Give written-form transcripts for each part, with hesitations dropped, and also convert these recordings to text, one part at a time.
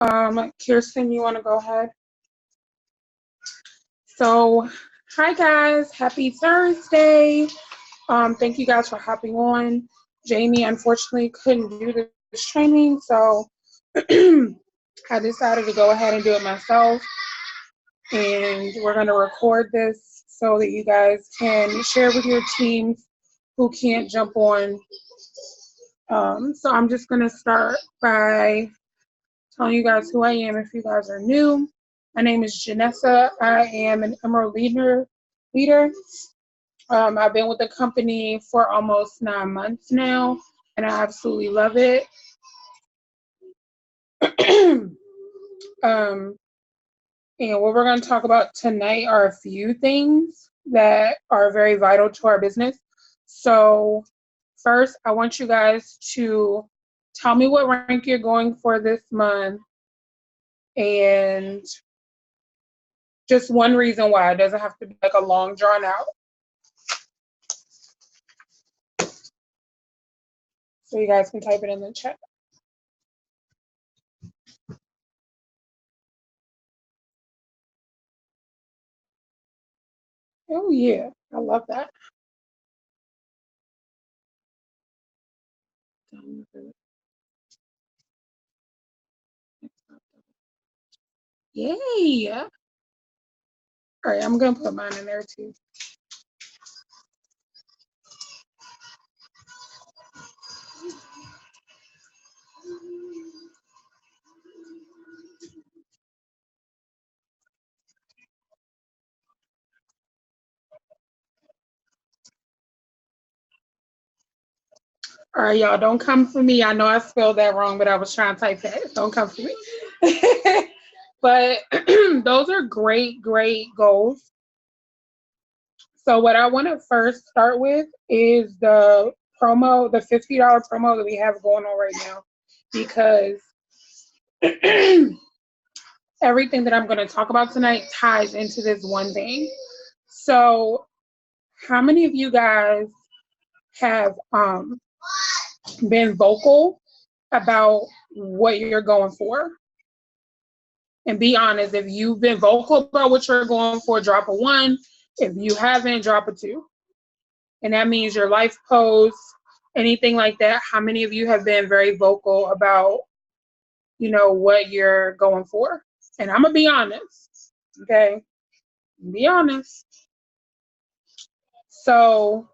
Kirsten, you want to go ahead? So, hi guys, happy Thursday. Thank you guys for hopping on. Jamie unfortunately couldn't do this training, so I decided to go ahead and do it myself. And we're going to record this so that you guys can share with your teams who can't jump on. So I'm just going to start by telling you guys who I am if you guys are new. My name is Janessa. I am an Emerald leader. I've been with the company for almost 9 months now, and I absolutely love it. um, and what we're going to talk about tonight are a few things that are very vital to our business. So, first, I want you guys to tell me what rank you're going for this month and just one reason why. It doesn't have to be like a long drawn out. So you guys can type it in the chat. Oh yeah, I love that. Yay! All right, I'm gonna put mine in there too. All right, y'all, don't come for me. I know I spelled that wrong, but I was trying to type that. Don't come for me. But those are great, great goals. So what I want to first start with is the promo, the $50 promo that we have going on right now, because everything that I'm going to talk about tonight ties into this one thing. So how many of you guys have been vocal about what you're going for? And be honest, if you've been vocal about what you're going for, drop a 1. If you haven't, drop a 2. And that means your life posts, anything like that. How many of you have been very vocal about, what you're going for? And I'm going to be honest, okay? Be honest. So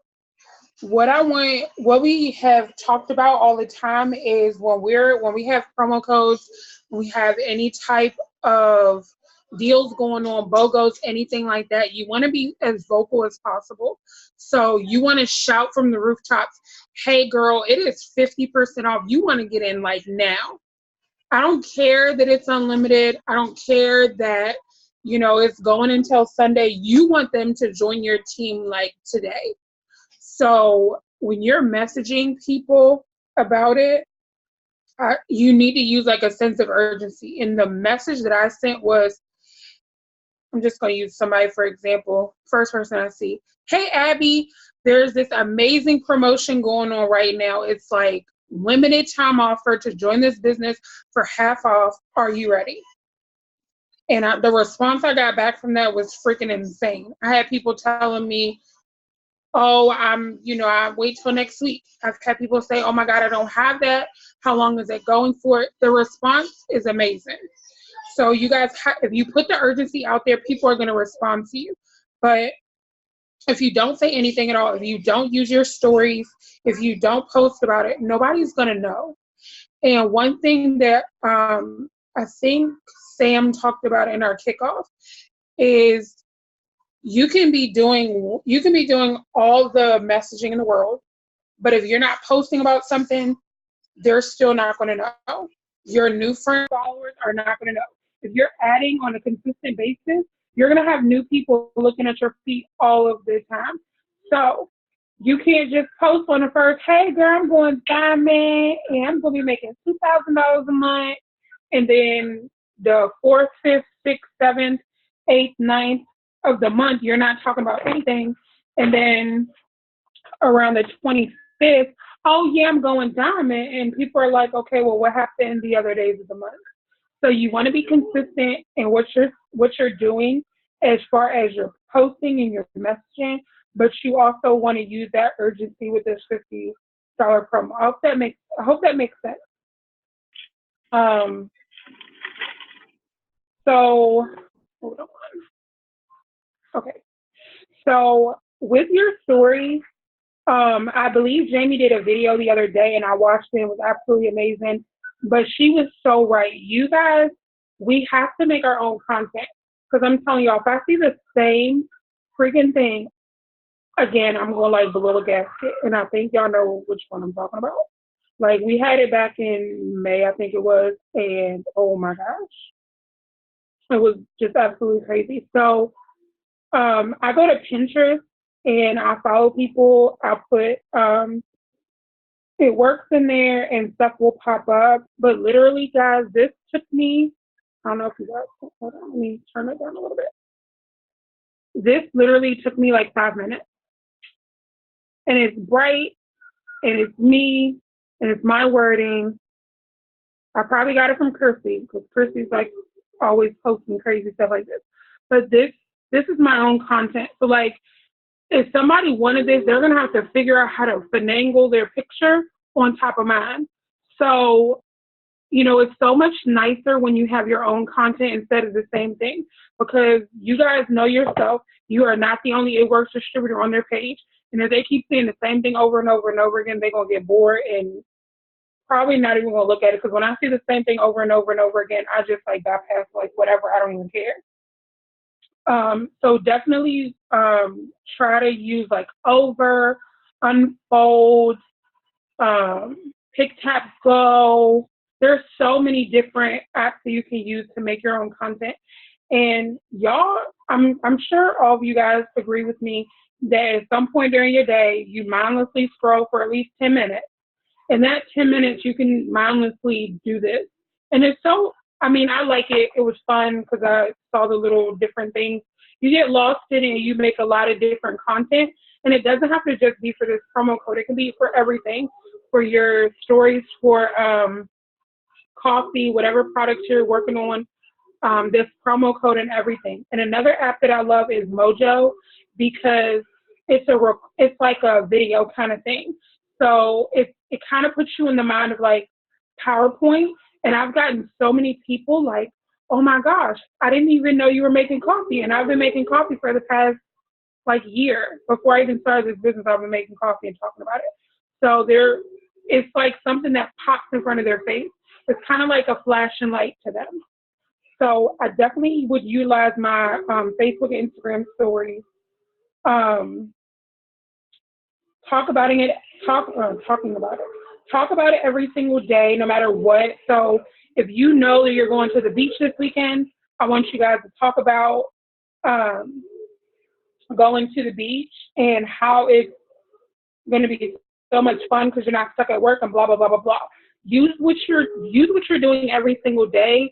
what we have talked about all the time is when we have promo codes, we have any type of deals going on, BOGOs, anything like that, you want to be as vocal as possible. So you want to shout from the rooftops, hey girl, it is 50% off. You want to get in like now. I don't care that it's unlimited. I don't care that, it's going until Sunday. You want them to join your team like today. So when you're messaging people about it, you need to use like a sense of urgency. And the message that I sent was, I'm just going to use somebody for example, first person I see. Hey, Abby, there's this amazing promotion going on right now. It's like limited time offer to join this business for half off. Are you ready? And the response I got back from that was freaking insane. I had people telling me, oh, I wait till next week. I've had people say, oh my God, I don't have that. How long is it going for? The response is amazing. So you guys, if you put the urgency out there, people are going to respond to you. But if you don't say anything at all, if you don't use your stories, if you don't post about it, nobody's going to know. And one thing that I think Sam talked about in our kickoff is you can be doing all the messaging in the world, but if you're not posting about something, they're still not going to know. Your new friend followers are not going to know. If you're adding on a consistent basis, you're going to have new people looking at your feed all of the time. So you can't just post on the first, hey girl, I'm going diamond and I'm going to be making $2,000 a month. And then the 4th, 5th, 6th, 7th, 8th, 9th of the month, you're not talking about anything. And then around the 25th, oh yeah, I'm going diamond. And people are like, okay, well, what happened the other days of the month? So you want to be consistent in what you're doing as far as your posting and your messaging, but you also want to use that urgency with this $50 promo. I hope that makes sense. Um, so hold on. Okay. So with your story, I believe Jamie did a video the other day and I watched it. It was absolutely amazing. But she was so right. You guys, we have to make our own content. Because I'm telling y'all, if I see the same freaking thing again, I'm going to like blow a gasket. And I think y'all know which one I'm talking about. Like we had it back in May, I think it was. And oh my gosh, it was just absolutely crazy. So I go to Pinterest and I follow people. I put it works in there and stuff will pop up. But literally, guys, this took me. I don't know if you guys. Hold on, let me turn it down a little bit. This literally took me like 5 minutes, and it's bright, and it's me, and it's my wording. I probably got it from Kirsty because Kirsty's like always posting crazy stuff like this. But this is my own content. So like if somebody wanted this, they're gonna have to figure out how to finagle their picture on top of mine. So, it's so much nicer when you have your own content instead of the same thing because you guys know yourself. You are not the only It Works distributor on their page. And if they keep saying the same thing over and over and over again, they're gonna get bored and probably not even gonna look at it because when I see the same thing over and over and over again, I just like bypass like whatever. I don't even care. So definitely try to use like Over, Unfold, Pick Tap Go. There's so many different apps that you can use to make your own content. And y'all, I'm sure all of you guys agree with me that at some point during your day you mindlessly scroll for at least 10 minutes. In that 10 minutes you can mindlessly do this. And it's so I like it. It was fun because I saw the little different things. You get lost in it and you make a lot of different content. And it doesn't have to just be for this promo code. It can be for everything, for your stories, for coffee, whatever products you're working on, this promo code and everything. And another app that I love is Mojo because it's like a video kind of thing. So it kind of puts you in the mind of like PowerPoint. And I've gotten so many people like, oh my gosh, I didn't even know you were making coffee. And I've been making coffee for the past like year. Before I even started this business, I've been making coffee and talking about it. So it's like something that pops in front of their face. It's kind of like a flashing light to them. So I definitely would utilize my Facebook and Instagram stories. Um, talk about it. Talking about it. Talk about it every single day, no matter what. So if you know that you're going to the beach this weekend, I want you guys to talk about um, going to the beach and how it's going to be so much fun because you're not stuck at work and blah blah blah blah blah. Use what you're doing every single day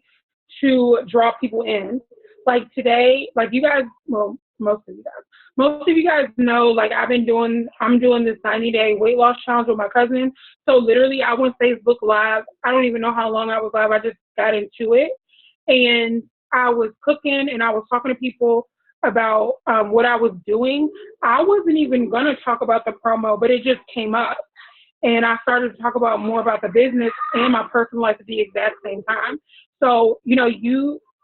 to draw people in. Like today, like you guys, well, most of you guys know, like I'm doing this 90-day weight loss challenge with my cousin. So literally, I went Facebook Live. I don't even know how long I was live. I just got into it, and I was cooking and I was talking to people about what I was doing. I wasn't even gonna talk about the promo, but it just came up and I started to talk about more about the business and my personal life at the exact same time. So,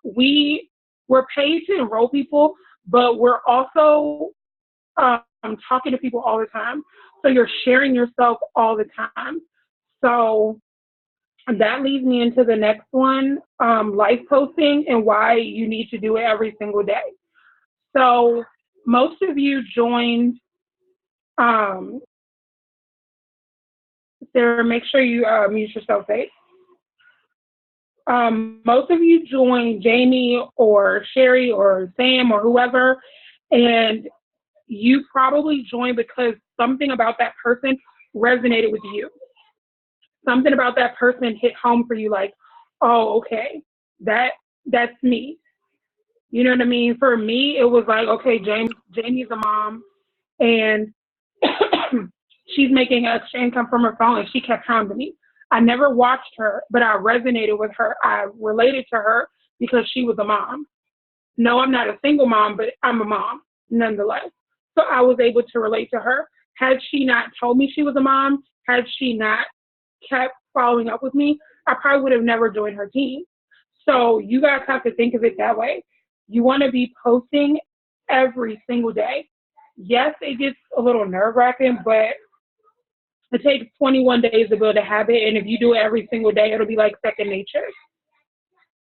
we we're paid to enroll people, but we're also talking to people all the time. So you're sharing yourself all the time. So that leads me into the next one, life posting and why you need to do it every single day. So most of you joined, um, Sarah, make sure you mute yourself, Faith. Most of you joined Jamie or Sherry or Sam or whoever, and you probably joined because something about that person resonated with you. Something about that person hit home for you, like, oh, okay, that's me. You know what I mean? For me, it was like, okay, Jamie's a mom, and she's making extra income from her phone, and she kept coming to me. I never watched her, but I resonated with her. I related to her because she was a mom. No, I'm not a single mom, but I'm a mom nonetheless. So I was able to relate to her. Had she not told me she was a mom, had she not kept following up with me, I probably would have never joined her team. So you guys have to think of it that way. You want to be posting every single day. Yes, it gets a little nerve wracking, but it takes 21 days to build a habit. And if you do it every single day, it'll be like second nature.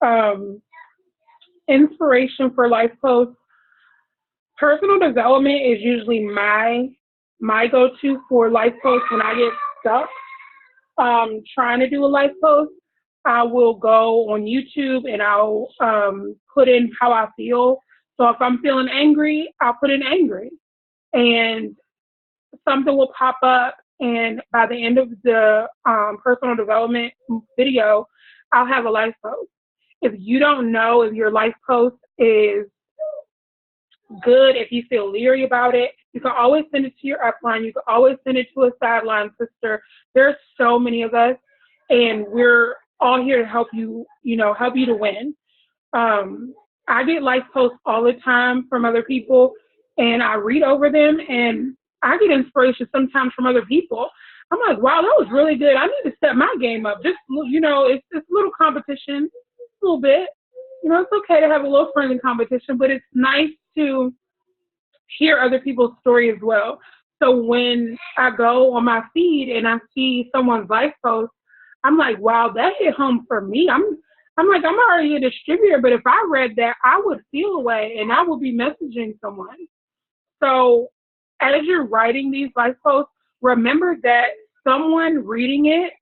Um, Inspiration for life posts. Personal development is usually my go-to for life posts when I get stuck trying to do a life post. I will go on YouTube and I'll put in how I feel. So if I'm feeling angry, I'll put in angry, and something will pop up. And by the end of the personal development video, I'll have a life post. If you don't know if your life post is good, if you feel leery about it, you can always send it to your upline. You can always send it to a sideline sister. There's so many of us, and we're all here to help you, help you to win. I get life posts all the time from other people, and I read over them, and I get inspiration sometimes from other people. I'm like, wow, that was really good. I need to step my game up. Just, it's a little competition, a little bit. It's okay to have a little friendly competition, but it's nice to hear other people's story as well. So when I go on my feed and I see someone's life post, I'm like, wow, that hit home for me. I'm like, I'm already a distributor, but if I read that, I would feel away and I would be messaging someone. So as you're writing these life posts, remember that someone reading it,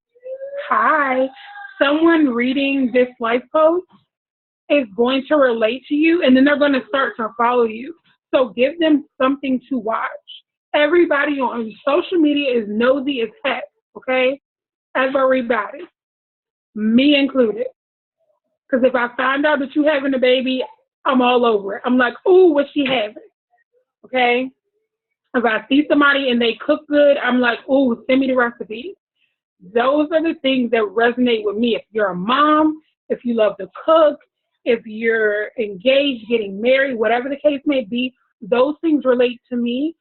someone reading this life post is going to relate to you, and then they're going to start to follow you. So give them something to watch. Everybody on social media is nosy as heck, okay? Everybody, me included. Because if I find out that you're having a baby, I'm all over it. I'm like, ooh, what's she having? Okay? If I see somebody and they cook good, I'm like, ooh, send me the recipe. Those are the things that resonate with me. If you're a mom, if you love to cook, if you're engaged, getting married, whatever the case may be, those things relate to me.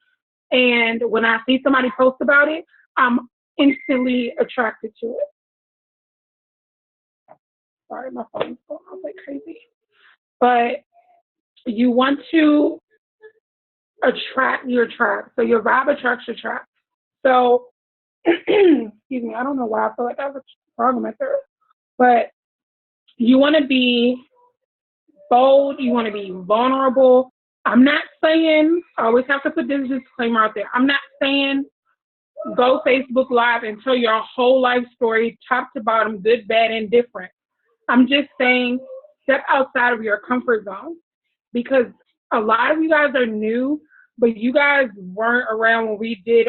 And when I see somebody post about it, I'm instantly attracted to it. Sorry, my phone's going on like crazy. But you want to attract your tribe. So your vibe attracts your tribe. So, excuse me, I don't know why I feel like I was wrong with her. But you want to be bold. You want to be vulnerable. I'm not saying, I always have to put this disclaimer out there. I'm not saying go Facebook Live and tell your whole life story, top to bottom, good, bad, and different. I'm just saying step outside of your comfort zone, because a lot of you guys are new, but you guys weren't around when we did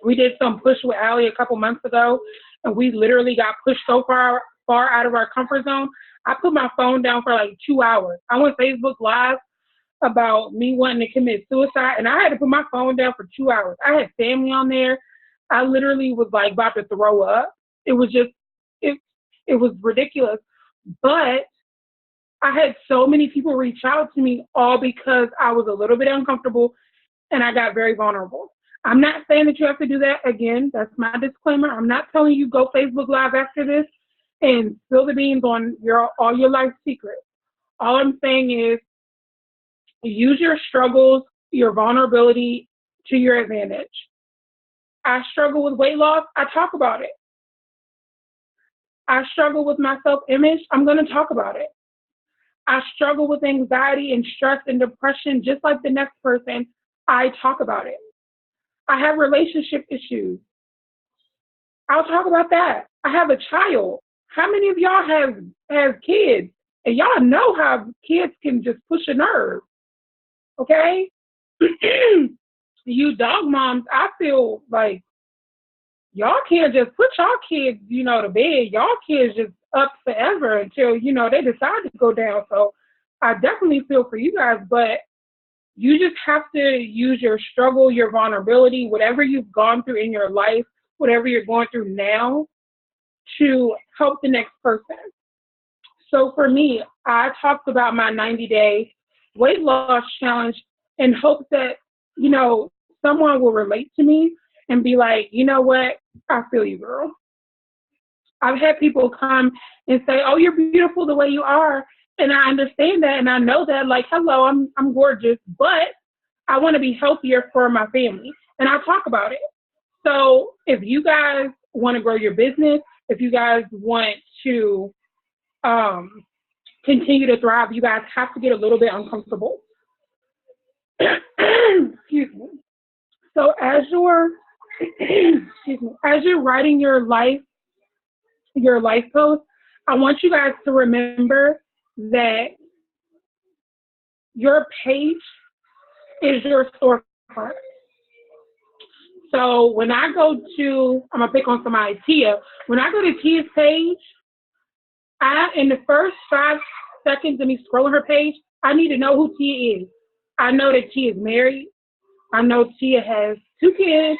we did some push with Allie a couple months ago, and we literally got pushed so far out of our comfort zone. I put my phone down for like 2 hours. I went Facebook Live about me wanting to commit suicide, and I had to put my phone down for 2 hours. I had family on there. I literally was like about to throw up. It was just, it was ridiculous. But I had so many people reach out to me all because I was a little bit uncomfortable and I got very vulnerable. I'm not saying that you have to do that again. That's my disclaimer. I'm not telling you go Facebook Live after this and spill the beans on all your life secrets. All I'm saying is use your struggles, your vulnerability to your advantage. I struggle with weight loss. I talk about it. I struggle with my self-image. I'm going to talk about it. I struggle with anxiety and stress and depression just like the next person. I talk about it. I have relationship issues. I'll talk about that. I have a child. How many of y'all have kids? And y'all know how kids can just push a nerve. Okay? You dog moms, I feel like y'all can't just put y'all kids, to bed. Y'all kids just up forever until, they decide to go down. So I definitely feel for you guys, but you just have to use your struggle, your vulnerability, whatever you've gone through in your life, whatever you're going through now to help the next person. So for me, I talked about my 90-day weight loss challenge in hopes that, someone will relate to me and be like, you know what? I feel you, girl. I've had people come and say, "Oh, you're beautiful the way you are," and I understand that, and I know that. Like, hello, I'm gorgeous, but I want to be healthier for my family, and I talk about it. So, if you guys want to grow your business, if you guys want to um, continue to thrive, you guys have to get a little bit uncomfortable. Excuse me. So, as you're excuse me, as you're writing your life post, I want you guys to remember that your page is your storefront. So when I go to, I'm gonna pick on somebody, Tia. When I go to Tia's page, in the first 5 seconds of me scrolling her page, I need to know who Tia is. I know that Tia is married. I know Tia has 2 kids.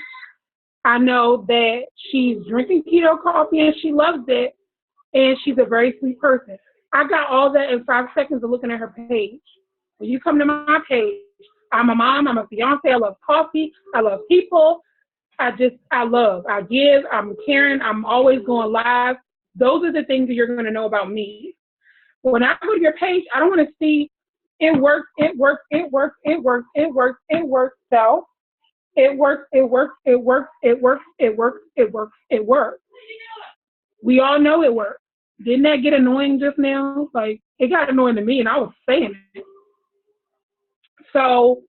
I know that she's drinking keto coffee and she loves it, and she's a very sweet person. I got all that in 5 seconds of looking at her page. When you come to my page, I'm a mom, I'm a fiance, I love coffee, I love people, I give, I'm caring, I'm always going live. Those are the things that you're going to know about me. When I go to your page, I don't want to see it works, it works, it works, it works, it works, it works. So it works, it works, it works, it works, it works, it works, it works. We all know it works. Didn't that get annoying just now? Like, it got annoying to me, and I was saying it. So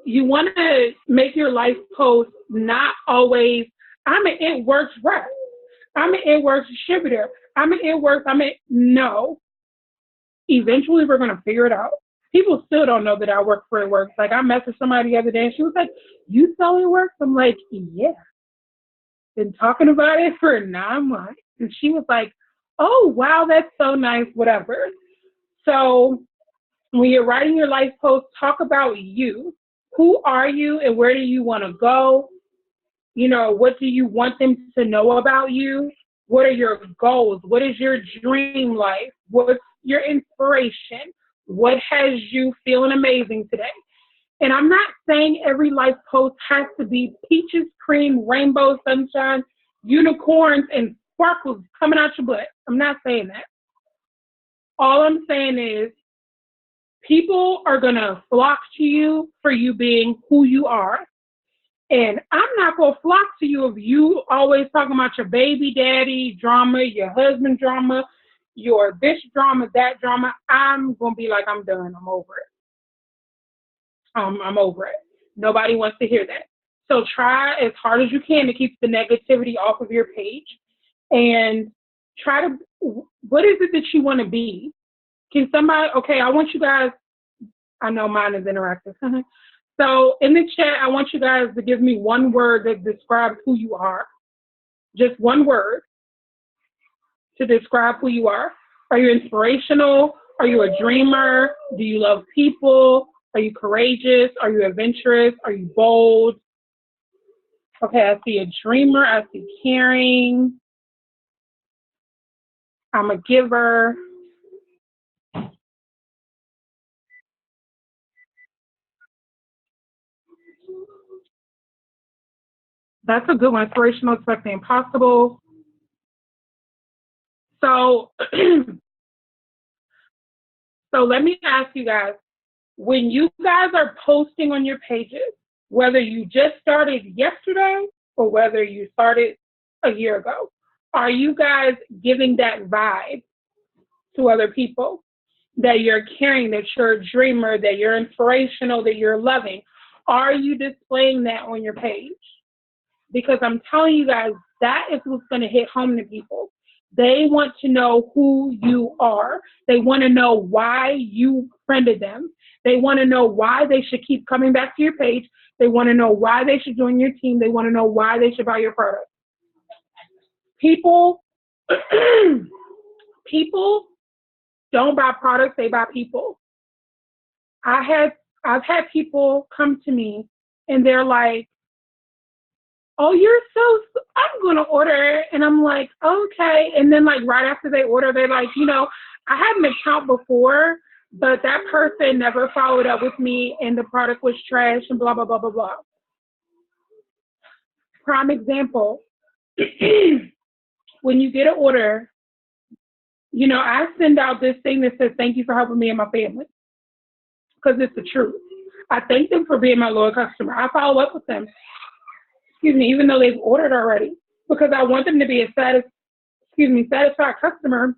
you want to make your life post not always, I'm an It Works rep. I'm an It Works distributor. I'm an It Works, no. Eventually, we're going to figure it out. People still don't know that I work for It Works. Like, I messaged somebody the other day, and she was like, "You sell It Works?" I'm like, "Yeah. Been talking about it for 9 months." And she was like, "Oh, wow, that's so nice, whatever." So when you're writing your life post, talk about you. Who are you and where do you want to go? What do you want them to know about you? What are your goals? What is your dream life? What's your inspiration? What has you feeling amazing today? And I'm not saying every life post has to be peaches, cream, rainbow, sunshine, unicorns, and sparkles coming out your butt. I'm not saying that. All I'm saying is people are going to flock to you for you being who you are. And I'm not going to flock to you if you always talking about your baby daddy drama, your husband drama, your this drama, that drama. I'm going to be like, I'm done. I'm over it. I'm over it. Nobody wants to hear that. So try as hard as you can to keep the negativity off of your page and try to, what is it that you want to be? Can somebody, okay, I want you guys, I know mine is interactive. So in the chat, I want you guys to give me one word that describes who you are. Just one word to describe who you are. Are you inspirational? Are you a dreamer? Do you love people? Are you courageous? Are you adventurous? Are you bold? Okay, I see a dreamer. I see caring. I'm a giver. That's a good one. Inspirational, expect the impossible. So, so let me ask you guys, when you guys are posting on your pages, whether you just started yesterday or whether you started a year ago, are you guys giving that vibe to other people? That you're caring, that you're a dreamer, that you're inspirational, that you're loving? Are you displaying that on your page? Because I'm telling you guys, that is what's going to hit home to people. They want to know who you are. They want to know why you friended them. They want to know why they should keep coming back to your page. They want to know why they should join your team. They want to know why they should buy your product. People, people don't buy products, they buy people. I've had people come to me and they're like, oh, I'm going to order it. And I'm like, okay. And then like right after they order, they're like, I had an account before, but that person never followed up with me and the product was trash and blah, blah, blah, blah, blah. Prime example, when you get an order, I send out this thing that says, thank you for helping me and my family, because it's the truth. I thank them for being my loyal customer. I follow up with them, even though they've ordered already, because I want them to be a satisfied customer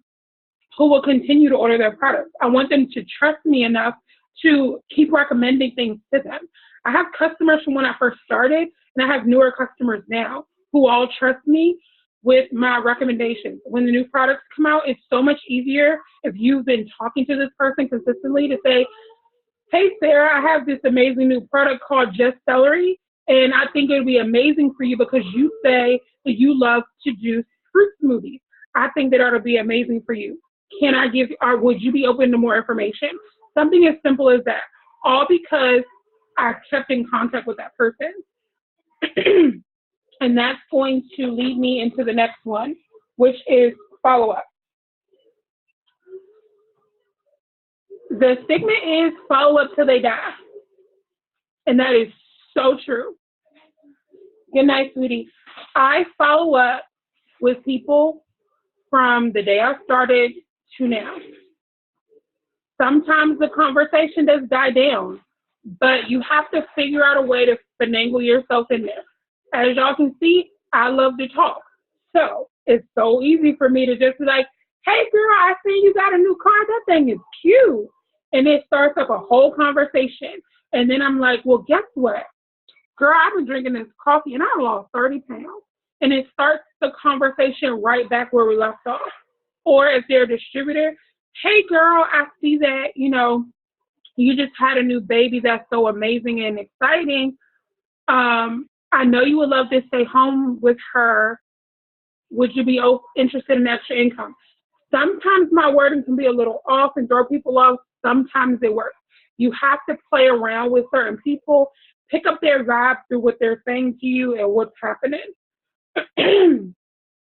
who will continue to order their products. I want them to trust me enough to keep recommending things to them. I have customers from when I first started, and I have newer customers now who all trust me with my recommendations. When the new products come out, it's so much easier if you've been talking to this person consistently to say, hey, Sarah, I have this amazing new product called Just Celery, and I think it'll be amazing for you because you say that you love to juice fruit smoothies. I think that it'll be amazing for you. Or would you be open to more information? Something as simple as that, all because I kept in contact with that person. And that's going to lead me into the next one, which is follow-up. The stigma is follow up till they die. And that is so true. Good night, sweetie. I follow up with people from the day I started to now. Sometimes the conversation does die down, but you have to figure out a way to finagle yourself in there. As y'all can see, I love to talk. So it's so easy for me to just be like, hey girl, I see you got a new car. That thing is cute. And it starts up a whole conversation. And then I'm like, well, guess what? Girl, I've been drinking this coffee and I lost 30 pounds. And it starts the conversation right back where we left off. Or if they're a distributor, hey girl, I see that, you just had a new baby that's so amazing and exciting. I know you would love to stay home with her. Would you be interested in extra income? Sometimes my wording can be a little off and throw people off. Sometimes it works. You have to play around with certain people, pick up their vibe through what they're saying to you and what's happening.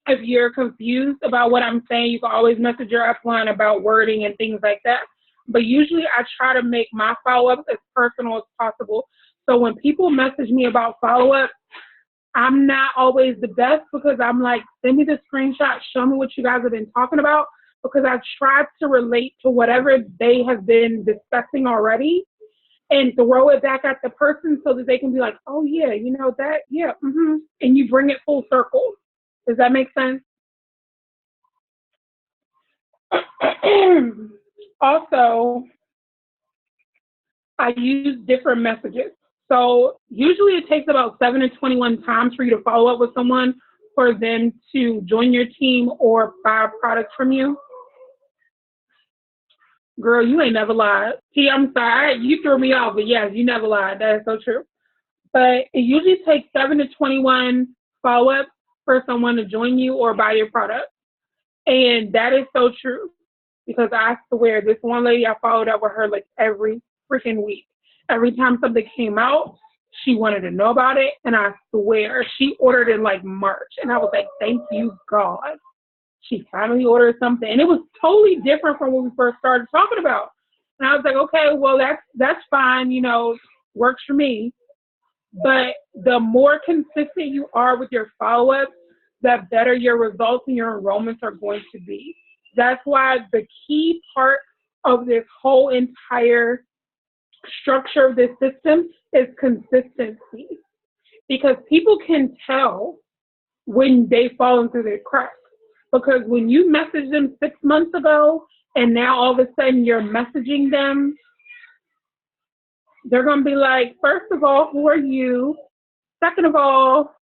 If you're confused about what I'm saying, you can always message your upline about wording and things like that. But usually I try to make my follow-ups as personal as possible. So when people message me about follow-up, I'm not always the best because I'm like, send me the screenshot, show me what you guys have been talking about, because I tried to relate to whatever they have been discussing already and throw it back at the person so that they can be like, oh yeah, that, yeah, mm-hmm. And you bring it full circle. Does that make sense? Also, I use different messages. So usually it takes about 7 to 21 times for you to follow up with someone for them to join your team or buy products from you. Girl, you ain't never lied. See, I'm sorry. You threw me off, but yes, you never lied. That is so true. But it usually takes 7 to 21 follow-ups for someone to join you or buy your product. And that is so true because I swear this one lady, I followed up with her like every freaking week. Every time something came out, she wanted to know about it. And I swear she ordered in like March. And I was like, thank you, God. She finally ordered something. And it was totally different from what we first started talking about. And I was like, okay, well, that's fine. Works for me. But the more consistent you are with your follow-ups, the better your results and your enrollments are going to be. That's why the key part of this whole entire structure of this system is consistency. Because people can tell when they fall into their cracks. Because when you message them 6 months ago and now all of a sudden you're messaging them, they're going to be like, first of all, who are you? Second of all,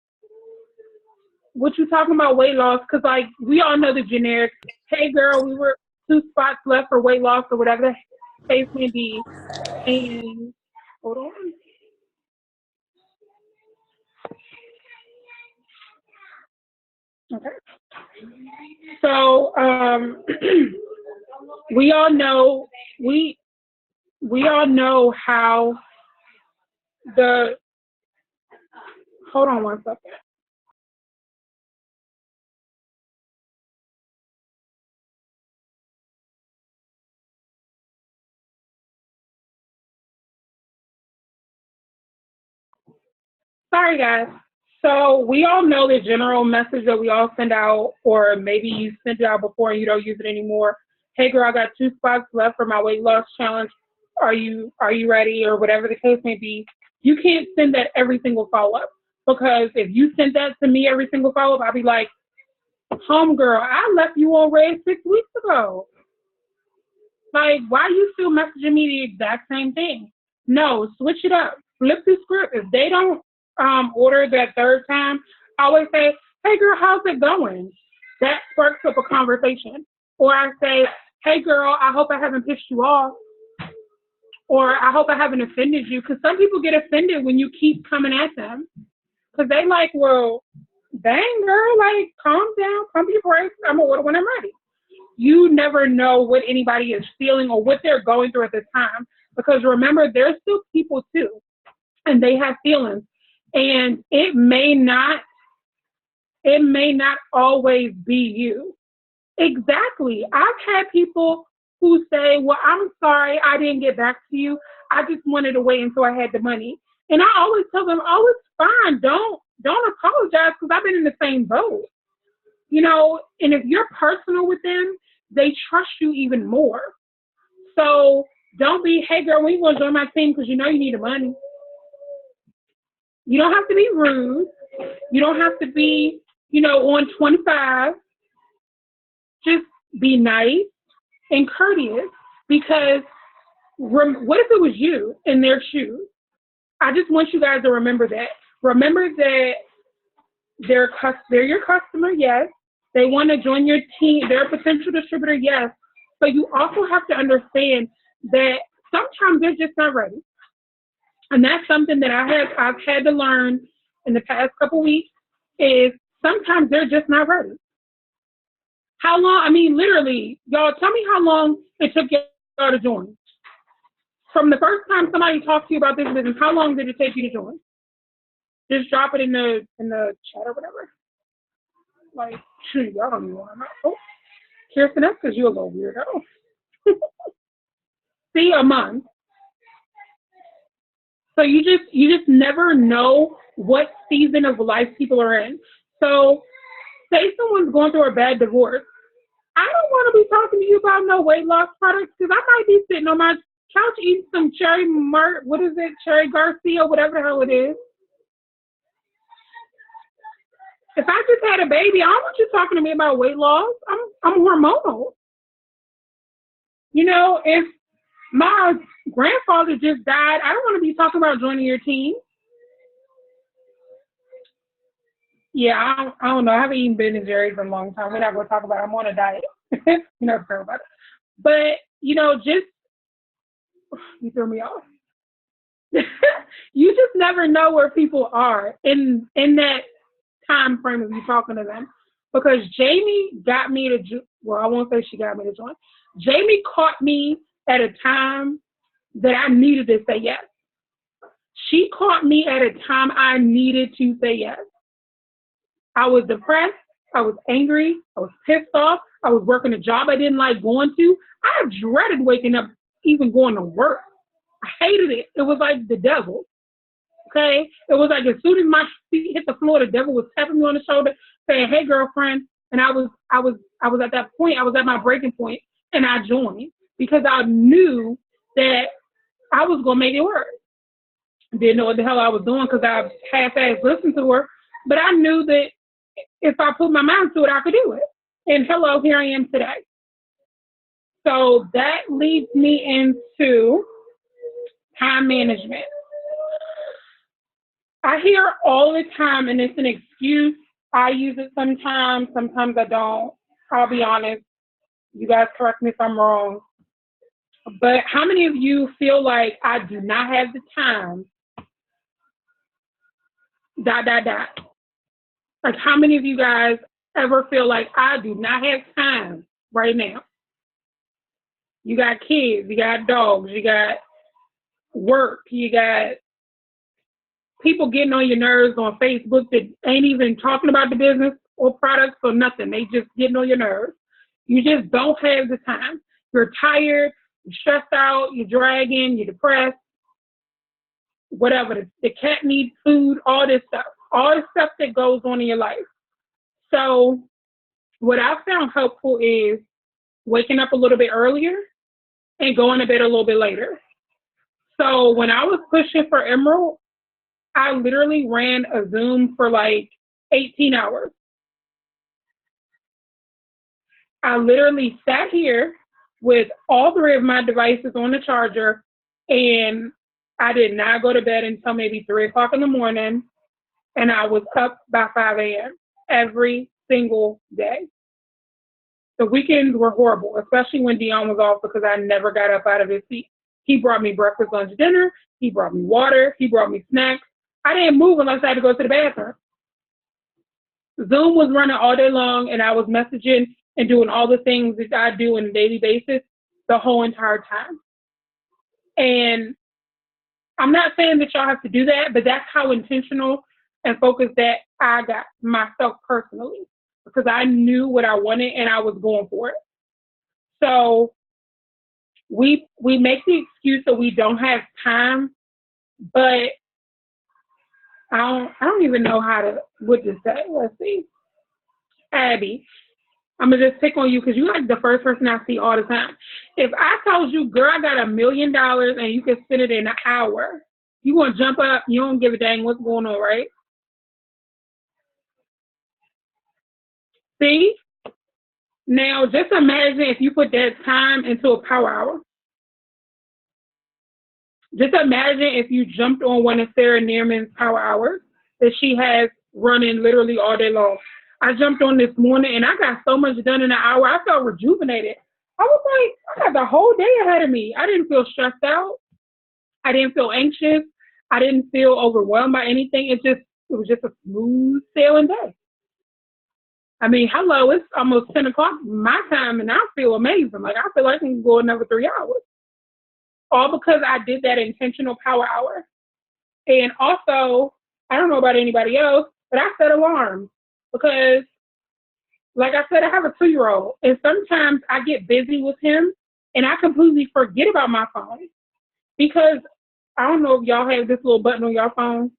what you talking about weight loss? Because like we all know the generic, hey girl, we were 2 spots left for weight loss or whatever the case may be. And hold on. Okay. So we all know how hold on one second. Sorry, guys. So we all know the general message that we all send out, or maybe you sent it out before and you don't use it anymore. Hey, girl, I got 2 spots left for my weight loss challenge. Are you ready, or whatever the case may be? You can't send that every single follow up, because if you sent that to me every single follow up, I'll be like, homegirl, I left you on red 6 weeks ago. Like, why are you still messaging me the exact same thing? No, switch it up. Flip the script. If they don't order that third time, I always say, hey girl, how's it going? That sparks up a conversation. Or I say, hey girl, I hope I haven't pissed you off. Or I hope I haven't offended you. Because some people get offended when you keep coming at them. Because they like, well, dang girl, like calm down, pump your brakes. I'm gonna order when I'm ready. You never know what anybody is feeling or what they're going through at the time. Because remember, they're still people too, and they have feelings. And it may not always be you. Exactly. I've had people who say, well, I'm sorry I didn't get back to you. I just wanted to wait until I had the money. And I always tell them, oh, it's fine. Don't apologize, because I've been in the same boat. And if you're personal with them, they trust you even more. So don't be, hey girl, when you gonna join my team, because you know you need the money. You don't have to be rude. You don't have to be, on 25. Just be nice and courteous, because what if it was you in their shoes? I just want you guys to remember that. Remember that they're your customer, yes. They want to join your team. They're a potential distributor, yes. But you also have to understand that sometimes they're just not ready. And that's something that I've had to learn in the past couple weeks, is sometimes they're just not ready. How long? I mean, literally, y'all, tell me how long it took y'all to join. From the first time somebody talked to you about this business, how long did it take you to join? Just drop it in the chat or whatever. Like, y'all don't even want to know. Oh, Kirsten, that's because you're a little weirdo. See, a month. So you just never know what season of life people are in. So say someone's going through a bad divorce. I don't want to be talking to you about no weight loss products, because I might be sitting on my couch eating some cherry Garcia, whatever the hell it is. If I just had a baby, I don't want you talking to me about weight loss. I'm hormonal. If my grandfather just died, I don't want to be talking about joining your team. Yeah, I don't know. I haven't eaten Ben and Jerry's in a long time. We're not going to talk about it. I'm on a diet. You never care about it. But, just, you threw me off. You just never know where people are in that time frame of you talking to them. Because Jamie got me to, well, I won't say she got me to join. Jamie caught me at a time that I needed to say yes. She caught me at a time I needed to say yes. I was depressed. I was angry. I was pissed off. I was working a job I didn't like going to. I dreaded waking up, even going to work. I hated it. It was like the devil. Okay? It was like as soon as my feet hit the floor, the devil was tapping me on the shoulder, saying, hey, girlfriend. And I was at that point. I was at my breaking point, and I joined because I knew that I was going to make it work. Didn't know what the hell I was doing, because I half-assed listened to her. But I knew that if I put my mind to it, I could do it. And hello, here I am today. So that leads me into time management. I hear all the time, and it's an excuse. I use it sometimes I don't. I'll be honest. You guys correct me if I'm wrong. But how many of you feel like I do not have the time? ... Like, how many of you guys ever feel like I do not have time right now? You got kids, you got dogs, you got work, you got people getting on your nerves on Facebook that ain't even talking about the business or products or nothing. They just getting on your nerves. You just don't have the time. You're tired, you're stressed out, you're dragging, you're depressed. whatever. The cat needs food, all this stuff that goes on in your life. So what I found helpful is waking up a little bit earlier and going to bed a little bit later. So when I was pushing for Emerald, I literally ran a Zoom for like 18 hours. I literally sat here with all three of my devices on the charger, and I did not go to bed until maybe 3 o'clock in the morning, and I was up by 5 a.m. every single day. The weekends were horrible, especially when Dion was off, because I never got up out of his seat. He brought me breakfast, lunch, dinner. He brought me water. He brought me snacks. I didn't move unless I had to go to the bathroom. Zoom was running all day long, and I was messaging and doing all the things that I do on a daily basis the whole entire time. And I'm not saying that y'all have to do that, but that's how intentional and focused that I got myself personally, because I knew what I wanted and I was going for it. So we make the excuse that we don't have time, but I don't even know what to say. Let's see. Abby, I'm gonna just pick on you because you're like the first person I see all the time. If I told you, girl, I got $1 million and you can spend it in an hour, you gonna jump up, you don't give a dang what's going on, right? See? Now just imagine if you put that time into a power hour. Just imagine if you jumped on one of Sarah Nearman's power hours that she has running literally all day long. I jumped on this morning and I got so much done in an hour. I felt rejuvenated. I was like, I got the whole day ahead of me. I didn't feel stressed out. I didn't feel anxious. I didn't feel overwhelmed by anything. It was just a smooth sailing day. I mean, hello, it's almost 10 o'clock my time and I feel amazing. Like I feel like I can go another 3 hours. All because I did that intentional power hour. And also, I don't know about anybody else, but I set alarms because, like I said, I have a 2-year-old, and sometimes I get busy with him and I completely forget about my phone because I don't know if y'all have this little button on your phone,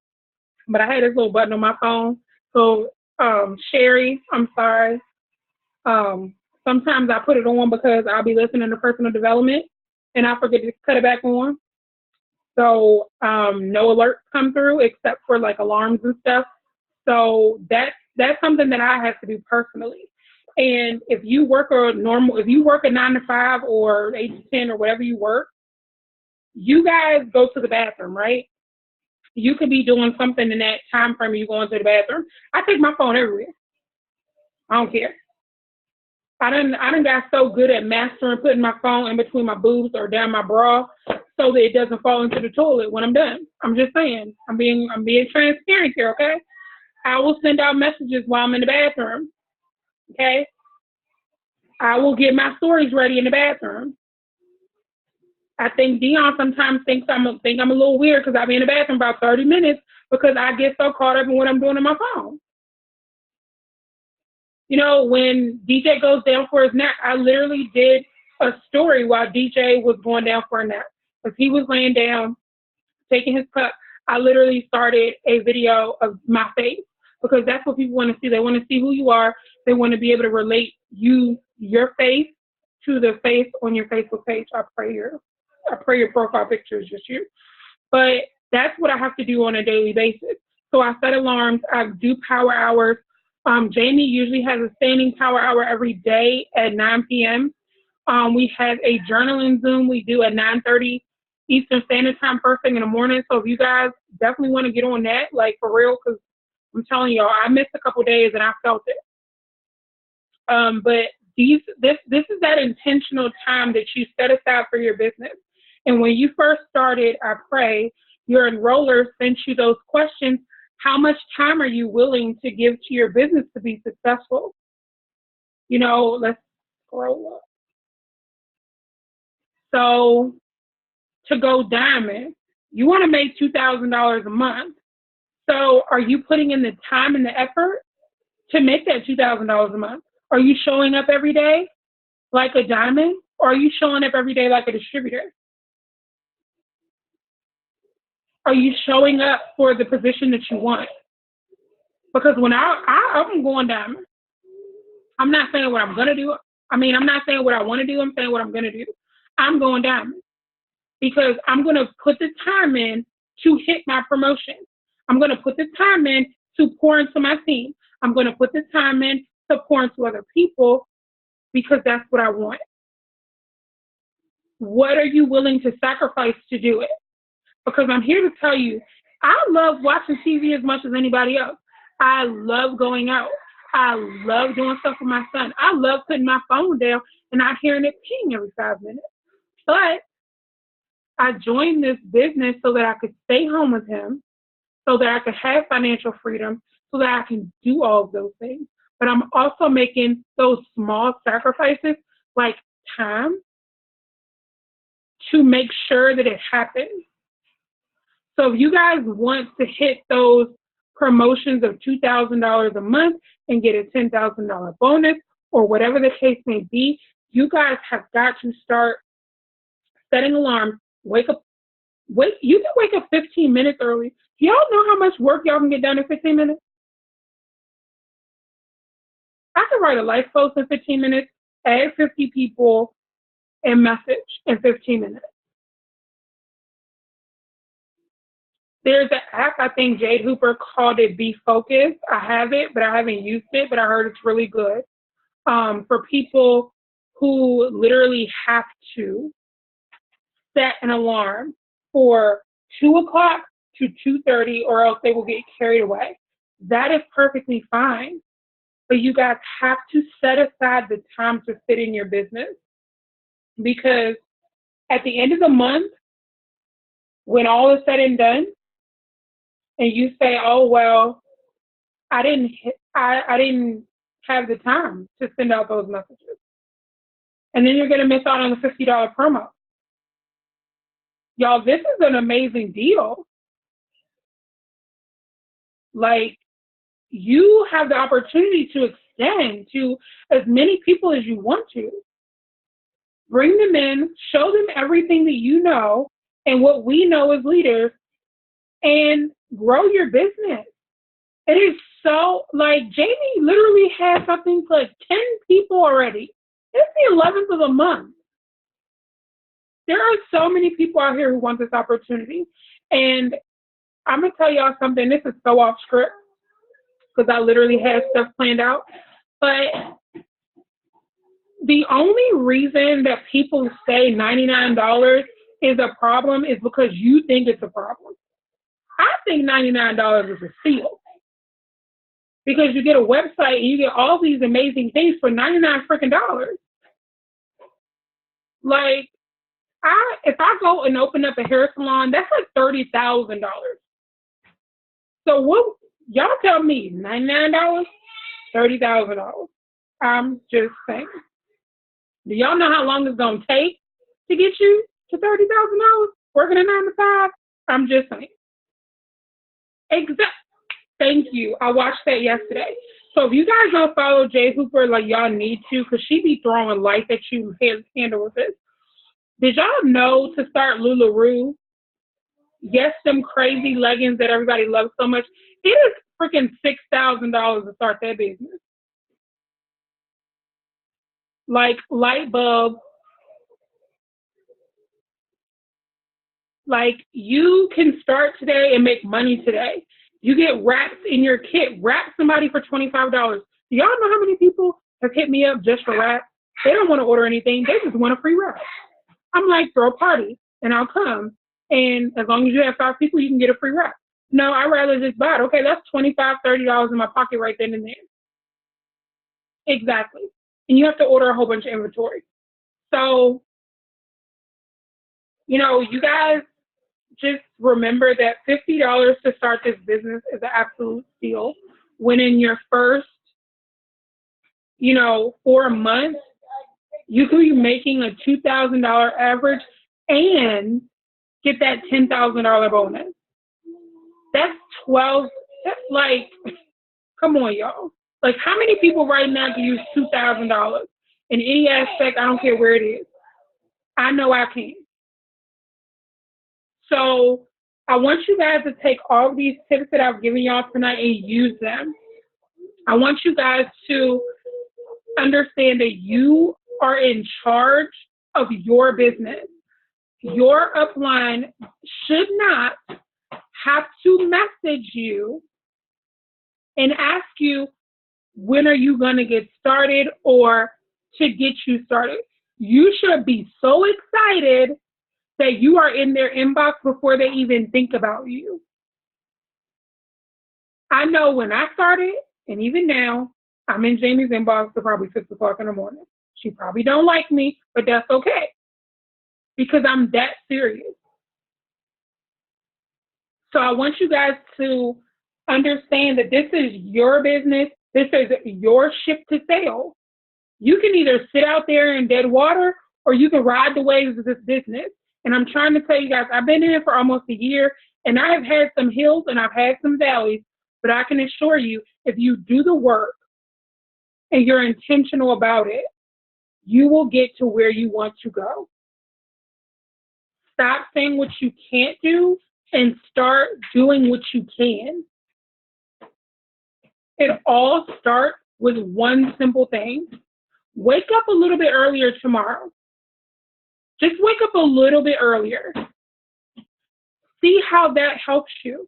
but I had this little button on my phone. So, Sherry, I'm sorry. Sometimes I put it on because I'll be listening to personal development and I forget to cut it back on. So no alerts come through except for like alarms and stuff. So that's something that I have to do personally. And if you work a 9 to 5 or 8 to 10 or whatever you work, you guys go to the bathroom, right? You could be doing something in that time frame. You go into the bathroom. I take my phone everywhere. I don't care. I done got so good at mastering putting my phone in between my boobs or down my bra so that it doesn't fall into the toilet when I'm done. I'm just saying. I'm being transparent here, okay? I will send out messages while I'm in the bathroom. Okay? I will get my stories ready in the bathroom. I think Dion sometimes thinks I'm a little weird because I'll be in the bathroom about 30 minutes because I get so caught up in what I'm doing on my phone. You know, when DJ goes down for his nap, I literally did a story while DJ was going down for a nap. Because he was laying down, taking his cup, I literally started a video of my face because that's what people want to see. They want to see who you are. They want to be able to relate your face to the face on your Facebook page. I pray your profile picture is just you. But that's what I have to do on a daily basis. So I set alarms. I do power hours. Jamie usually has a standing power hour every day at 9 p.m. We have a journaling Zoom we do at 9:30 Eastern Standard Time first thing in the morning. So if you guys definitely want to get on that, like for real, because I'm telling y'all, I missed a couple days and I felt it. But this is that intentional time that you set aside for your business. And when you first started, I pray your enrollers sent you those questions. How much time are you willing to give to your business to be successful? You know, let's scroll up. So to go diamond, you want to make $2,000 a month. So are you putting in the time and the effort to make that $2,000 a month? Are you showing up every day like a diamond, or are you showing up every day like a distributor? Are you showing up for the position that you want? Because when I'm going diamond, I'm not saying what I'm going to do. I mean, I'm not saying what I want to do. I'm saying what I'm going to do. I'm going diamond because I'm going to put the time in to hit my promotion. I'm going to put the time in to pour into my team. I'm going to put the time in to pour into other people because that's what I want. What are you willing to sacrifice to do it? Because I'm here to tell you, I love watching TV as much as anybody else. I love going out. I love doing stuff with my son. I love putting my phone down and not hearing it ping every 5 minutes. But I joined this business so that I could stay home with him, so that I could have financial freedom, so that I can do all of those things. But I'm also making those small sacrifices, like time, to make sure that it happens. So if you guys want to hit those promotions of $2,000 a month and get a $10,000 bonus or whatever the case may be, you guys have got to start setting alarms. You can wake up 15 minutes early. Do y'all know how much work y'all can get done in 15 minutes? I can write a life post in 15 minutes, add 50 people, and message in 15 minutes. There's an app, I think Jade Hooper called it Be Focused. I have it, but I haven't used it, but I heard it's really good for people who literally have to set an alarm for 2 o'clock to 2:30 or else they will get carried away. That is perfectly fine. But you guys have to set aside the time to fit in your business because at the end of the month, when all is said and done, and you say, "Oh well, I didn't have the time to send out those messages," and then you're going to miss out on the $50 promo. Y'all, this is an amazing deal. Like, you have the opportunity to extend to as many people as you want to. Bring them in, show them everything that you know and what we know as leaders, and grow your business. It is so, like, Jamie literally has something for 10 people already. It's the 11th of the month. There are so many people out here who want this opportunity. And I'm going to tell y'all something. This is so off script because I literally had stuff planned out. But the only reason that people say $99 is a problem is because you think it's a problem. I think $99 is a steal because you get a website and you get all these amazing things for 99 freaking dollars. Like, if I go and open up a hair salon, that's like $30,000. So what? Y'all tell me, $99, $30,000. I'm just saying. Do y'all know how long it's gonna take to get you to $30,000 working a 9 to 5? I'm just saying. Thank you. I watched that yesterday. So if you guys don't follow Jade Hooper, like y'all need to, because she be throwing life at you handle with this. Did y'all know to start LuLaRoe? Yes, them crazy leggings that everybody loves so much. It is freaking $6,000 to start that business. Like light bulb. Like, you can start today and make money today. You get wraps in your kit. Wrap somebody for $25. Do y'all know how many people have hit me up just for wraps? They don't want to order anything. They just want a free wrap. I'm like, throw a party and I'll come. And as long as you have 5 people, you can get a free wrap. No, I'd rather just buy it. Okay, that's $25, $30 in my pocket right then and there. Exactly. And you have to order a whole bunch of inventory. So, you guys just remember that $50 to start this business is an absolute steal. When in your first, 4 months, you could be making a $2,000 average and get that $10,000 bonus. That's 12. That's like, come on, y'all. Like, how many people right now can use $2,000 in any aspect? I don't care where it is. I know I can. So I want you guys to take all of these tips that I've given y'all tonight and use them. I want you guys to understand that you are in charge of your business. Your upline should not have to message you and ask you, when are you going to get started or to get you started. You should be so excited that you are in their inbox before they even think about you. I know when I started, and even now, I'm in Jamie's inbox till probably 6 o'clock in the morning. She probably don't like me, but that's okay because I'm that serious. So I want you guys to understand that this is your business. This is your ship to sail. You can either sit out there in dead water or you can ride the waves of this business. And I'm trying to tell you guys, I've been in it for almost a year and I have had some hills and I've had some valleys, but I can assure you, if you do the work and you're intentional about it, you will get to where you want to go. Stop saying what you can't do and start doing what you can. It all starts with one simple thing. Wake up a little bit earlier tomorrow. Just wake up a little bit earlier. See how that helps you.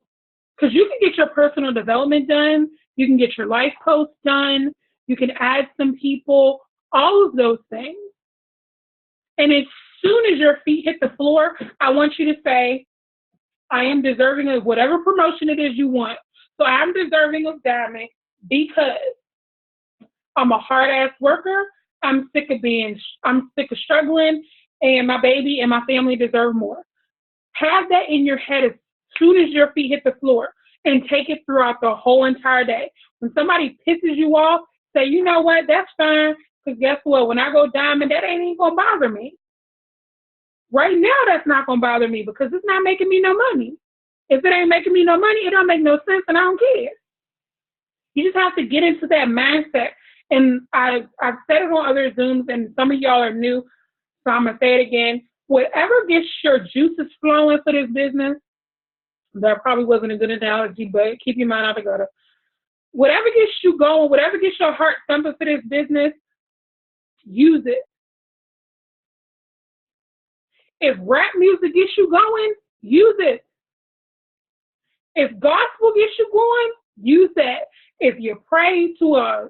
Because you can get your personal development done. You can get your life posts done. You can add some people, all of those things. And as soon as your feet hit the floor, I want you to say, I am deserving of whatever promotion it is you want. So I'm deserving of Diamond because I'm a hard-ass worker. I'm sick of struggling, and my baby and my family deserve more. Have that in your head as soon as your feet hit the floor and take it throughout the whole entire day. When somebody pisses you off, say, you know what, that's fine, because guess what? When I go Diamond, that ain't even going to bother me. Right now, that's not going to bother me because it's not making me no money. If it ain't making me no money, it don't make no sense, and I don't care. You just have to get into that mindset. And I've said it on other Zooms, and some of y'all are new, so I'm going to say it again. Whatever gets your juices flowing for this business, that probably wasn't a good analogy, but keep your mind out the gutter. Whatever gets you going, whatever gets your heart thumping for this business, use it. If rap music gets you going, use it. If gospel gets you going, use that. If you pray to a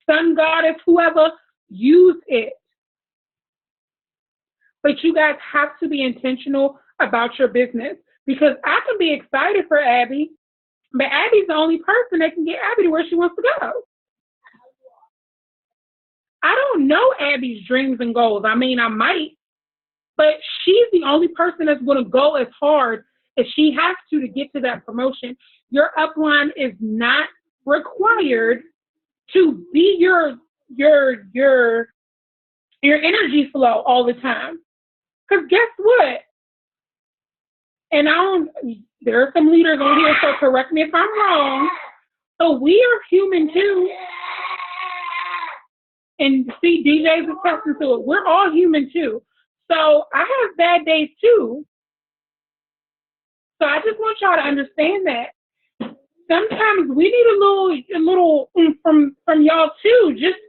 sun goddess, whoever, use it. But you guys have to be intentional about your business because I can be excited for Abby, but Abby's the only person that can get Abby to where she wants to go. I don't know Abby's dreams and goals. I mean, I might, but she's the only person that's going to go as hard as she has to get to that promotion. Your upline is not required to be your energy flow all the time. Because guess what? And there are some leaders on here, so correct me if I'm wrong. So we are human too. And see, DJ's attesting to it. We're all human too. So I have bad days too. So I just want y'all to understand that. Sometimes we need a little from y'all too. Just,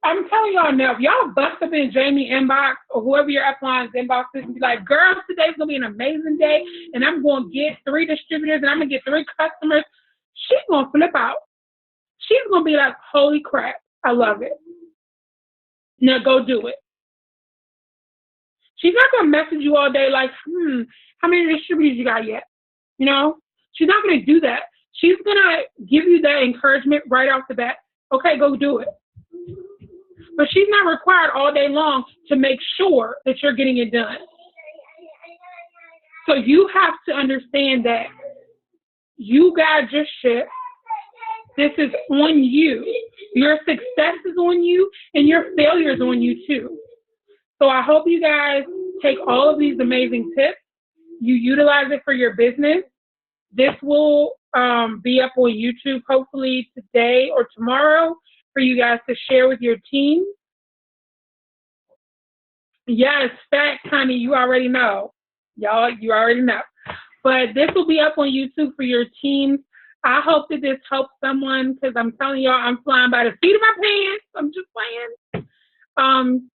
I'm telling y'all now, if y'all bust up in Jamie inbox or whoever your upline's inbox is and be like, girls, today's going to be an amazing day and I'm going to get 3 distributors and I'm going to get 3 customers, she's going to flip out. She's going to be like, holy crap, I love it. Now go do it. She's not going to message you all day like, how many distributors you got yet? You know, she's not going to do that. She's going to give you that encouragement right off the bat. Okay, go do it. But she's not required all day long to make sure that you're getting it done. So you have to understand that you got your shit. This is on you. Your success is on you, and your failure is on you too. So I hope you guys take all of these amazing tips. You utilize it for your business. This will be up on YouTube hopefully today or tomorrow for you guys to share with your team. Yes, facts, honey, you already know. Y'all, you already know. But this will be up on YouTube for your teams. I hope that this helps someone because I'm telling y'all, I'm flying by the seat of my pants. I'm just playing.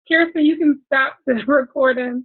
Kirsten, you can stop the recording.